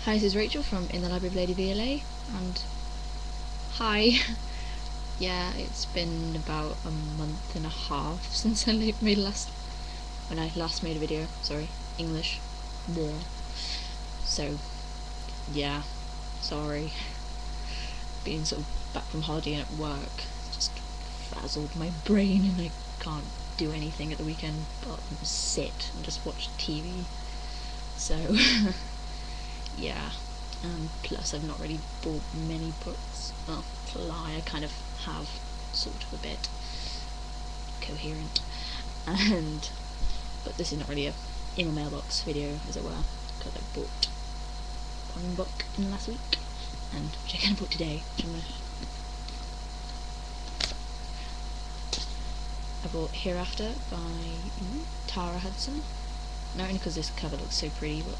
Hi, this is Rachel from In the Library of Lady VLA, and hi. Yeah, it's been about a month and a half since when I last made a video. Sorry, English. Bleh. So, yeah, sorry. Being sort of back from holiday and at work just frazzled my brain, and I can't do anything at the weekend but sit and just watch TV. So. Yeah, plus I've not really bought many books. Well, to lie, I kind of have, sort of a bit coherent, but this is not really a in my mailbox video, as it were, because I bought one book in the last week, and which I kind of bought today, I bought Hereafter by Tara Hudson, not only because this cover looks so pretty, but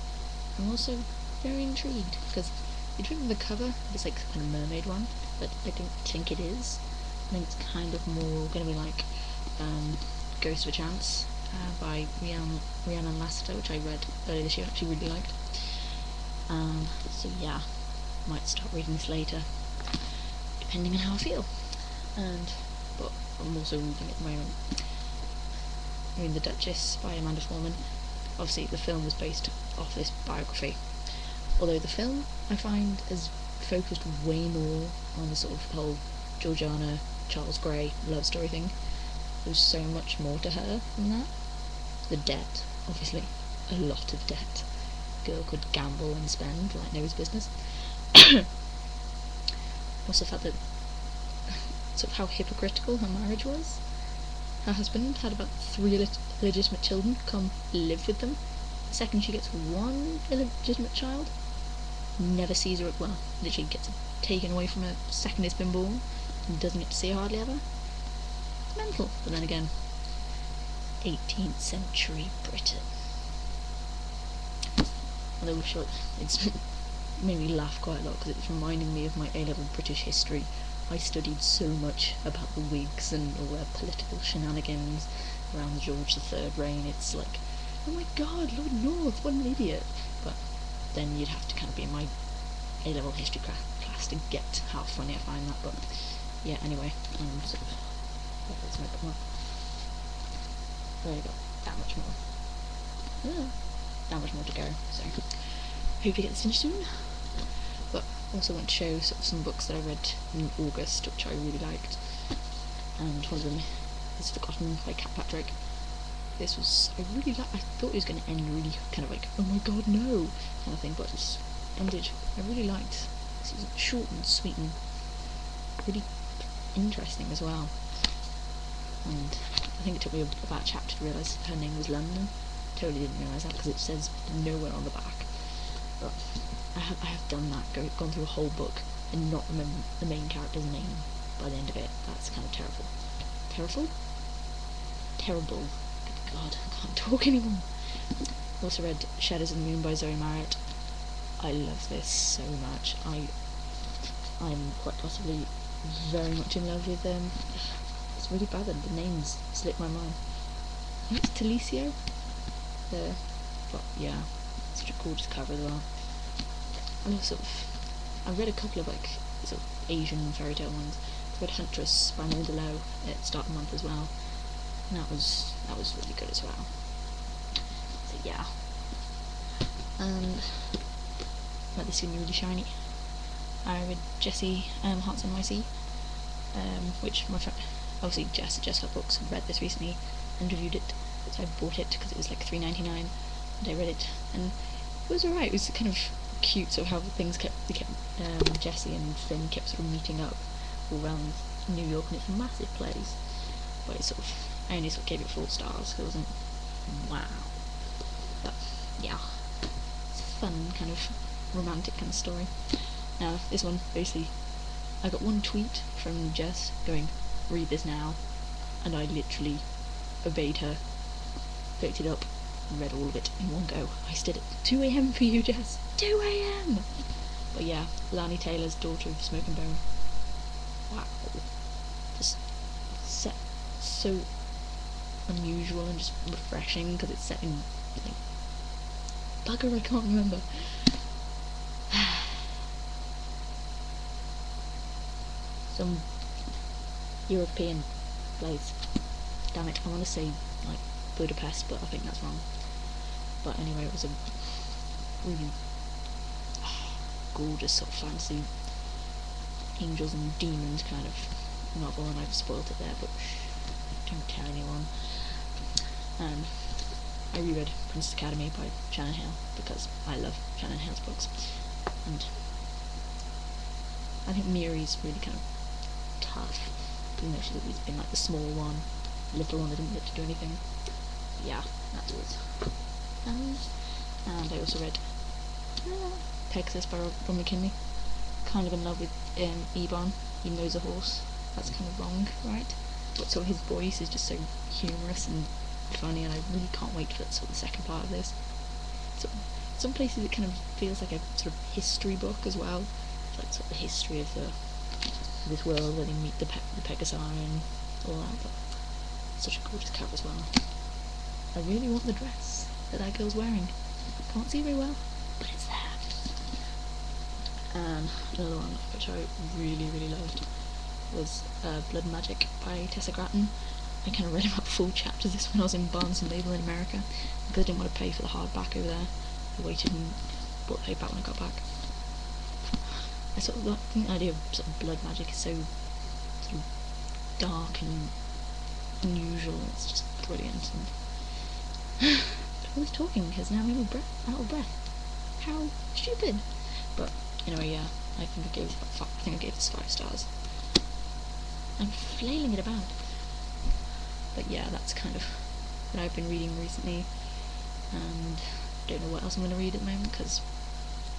I'm also very intrigued, because you'd think the cover is like a kind of mermaid one, but I don't think it is. I think it's kind of more going to be like Ghost of a Chance by Rihanna Lassiter, which I read earlier this year, actually really liked. So yeah, might start reading this later, depending on how I feel. But I'm also reading at the moment. I mean, The Duchess by Amanda Foreman. Obviously, the film was based off this biography. Although the film, I find, has focused way more on the sort of whole Georgiana, Charles Grey love story thing. There's so much more to her than that. The debt, obviously. A lot of debt. Girl could gamble and spend like nobody's business. Also the fact that sort of how hypocritical her marriage was. Her husband had about 3 illegitimate children come live with them. The second she gets one illegitimate child, never sees her, well, literally gets taken away from her second it's been born, and doesn't get to see her hardly ever. Mental. But then again, 18th century Britain. Although it's made me laugh quite a lot, because it's reminding me of my A-level British history. I studied so much about the Whigs and all their political shenanigans around the George III reign. It's like, oh my god, Lord North, what an idiot. But then you'd have to kind of be in my A-level history class to get how funny I find that. But yeah, anyway, I'm sort of, let's make it more. There you go, that much more. Yeah, that much more to go, so hopefully get this finished soon. But also want to show sort of some books that I read in August, which I really liked, and one of them is Forgotten by Kat Patrick. This was, I thought it was going to end really kind of like, oh my god, no, kind of thing, but it ended, I really liked. This was short and sweet and really interesting as well. And I think it took me about a chapter to realise her name was London. Totally didn't realise that, because it says nowhere on the back. But I have done that, gone through a whole book and not remember the main character's name by the end of it. That's kind of terrible. Terrible. Good god, I can't talk anymore. Also read Shadows of the Moon by Zoe Marriott. I love this so much. I'm quite possibly very much in love with it's really bad that the names slip my mind. I think it's Talicio. But yeah, such a gorgeous cover as well. And I read a couple of like sort of Asian fairy tale ones. I read Huntress by Maud Lowe at the start of the month as well, and that was really good as well. So yeah, and but this is gonna be really shiny. I read Jessie Hearts NYC, which my friend, obviously Jess Hut Books, read this recently and reviewed it, so I bought it because it was like $3.99, and I read it, and it was alright. It was kind of cute, sort of how things kept Jessie and Finn kept sort of meeting up all around New York, and it's a massive place. But it's I only sort of gave it 4 stars, because it wasn't wow. But yeah, it's a fun kind of romantic kind of story. Now this one, basically, I got one tweet from Jess going, read this now, and I literally obeyed her, picked it up, read all of it in one go. I stood at 2 AM for you, Jess. 2 AM! But yeah, Lani Taylor's Daughter of Smoke and Bone. Wow. Just set so unusual and just refreshing, because it's set in, like, bugger, I can't remember. some European place. Damn it, I want to say like Budapest, but I think that's wrong. But anyway, it was a really gorgeous sort of fantasy angels and demons kind of novel, and I've spoiled it there, but don't tell anyone. I reread Princess Academy by Shannon Hale because I love Shannon Hale's books, and I think Miri's really kind of tough, even though she's always been like the small one, little one that didn't get to do anything. Yeah, that's it. And I also read Pegasus by Ron McKinley. Kind of in love with Eban, even though he's a horse. That's kind of wrong, right? But sort of his voice is just so humorous and funny, and I really can't wait for that sort of the second part of this. So, some places it kind of feels like a sort of history book as well. It's like sort of the history of this world, where they meet the Pegasi and all that. But it's such a gorgeous cover as well. I really want the dress that girl's wearing. Can't see very well, but it's there. And another one which I really, really loved was Blood and Magic by Tessa Gratton. I kind of read about full chapters of this when I was in Barnes & Noble in America, because I didn't want to pay for the hardback over there. I waited and bought the paperback when I got back. I think the idea of sort of blood magic is so sort of dark and unusual. It's just brilliant. And all this talking has now made me out of breath. How stupid! But anyway, yeah, I think I gave this 5 stars. I'm flailing it about. But yeah, that's kind of what I've been reading recently, and don't know what else I'm going to read at the moment because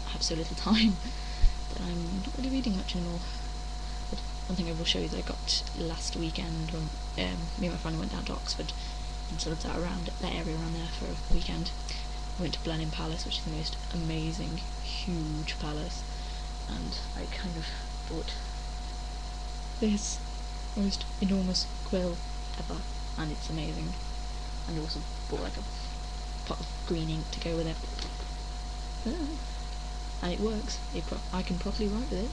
I have so little time that I'm not really reading much anymore. But one thing I will show you that I got last weekend when me and my friend went down to Oxford and sort of that area around there for a weekend. We went to Blenheim Palace, which is the most amazing, huge palace, and I kind of bought this most enormous quill ever, and it's amazing. And I also bought like a pot of green ink to go with it. And it works. I can properly write with it.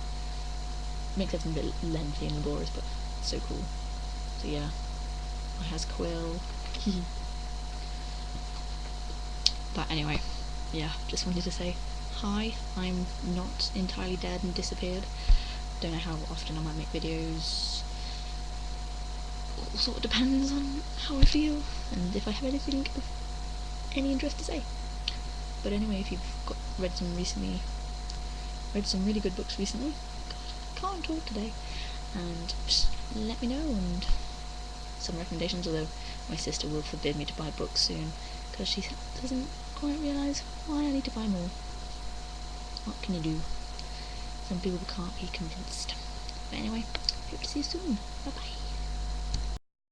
Makes everything a bit lengthy and laborious, but it's so cool. So yeah, I has quill. But anyway, yeah, just wanted to say hi. I'm not entirely dead and disappeared. Don't know how often I might make videos. All sort of depends on how I feel and if I have anything of any interest to say. But anyway, if you've read some really good books recently, God, I can't talk today, and just let me know, and some recommendations, although my sister will forbid me to buy books soon because she doesn't quite realise why I need to buy more. What can you do? Some people can't be convinced. But anyway, hope to see you soon. Bye bye.